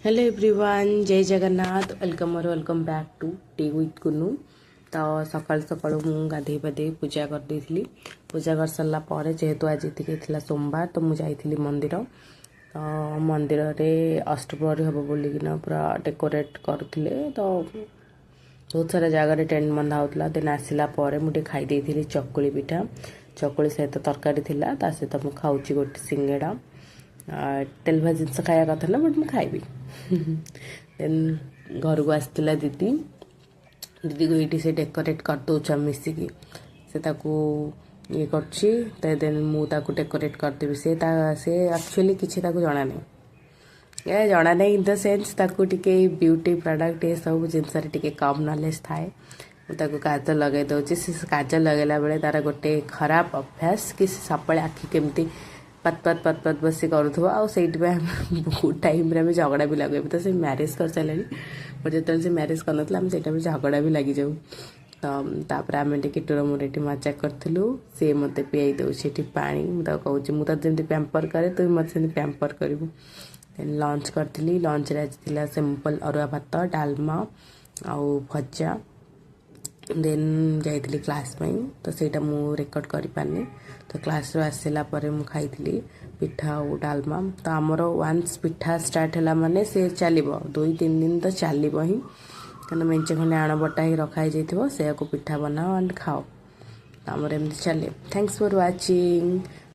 Hello everyone, जय Jagannath. Welcome back to tea with Kunu. तो सकाल सकाल मुझे गाधे पाधे पूजा कर देली। पूजा कर सारा पर जेहेतु आज थी सोमवार तो मुझे जाइली मंदिर। तो मंदिर रे अष्टप्रहरी हम बोलिकिना पूरा डेकोरेट करते। तो बहुत सारा जगह टेंट बंधा होता। देन आसला मुझे खाई चकुली पिठा, चकुली सहित तरकारी थिला। ता सहित मुझे खाऊँ गोटे सिंगेड़ा। तेल भाज जिन खाया कथा ना, बट मुझे खाइबी। देन घर को आसला दीदी, दीदी को ये से डेकोरेट कर दौचा मिसिकी से ये कर। देन मुझे डेकोरेट करदेवी। से एक्चुअली किसी जना नहीं, ये जना नहीं इन द सेन्स टे ब्यूटी प्रोडक्ट ये सब जिनस कम नॉलेज थाए। मुझे काजल लगे दूसरी। से काजल लगेला बेले तार गोटे खराब अभ्यास कि सबले आखि केमती पत पत पत पत बस करूँ। आईटी बहुत टाइम आम झगड़ा भी लगे। तो से मैरेज कर सारे, बट जो से मैरेज करना से झगड़ा भी लगी जाऊ। तो आम किटुर मोर मजाक करूँ। सी मत पीई दूसरी पा मुझे कहूँ मुझे जमी पैम्पर करे तो मत से पैम्पर करूँ। देन लंच करी। लंच आज सिंपल अरुआ भात, डालमा आउ भजा। देन जाइली क्लास में, तो सेटा मु रेकर्ड कर पारनी। तो क्लास आसला मु खाई पिठा और डालमा। तो आमर वन्स पिठा स्टार्ट है माने से चलो 2-3 दिन तो चलो ही, क्या मेचे खंडे आण बटा ही रखाई जाइए। से पिठा बनाओ एंड खाओ। आमर एमती चले। Thanks for watching.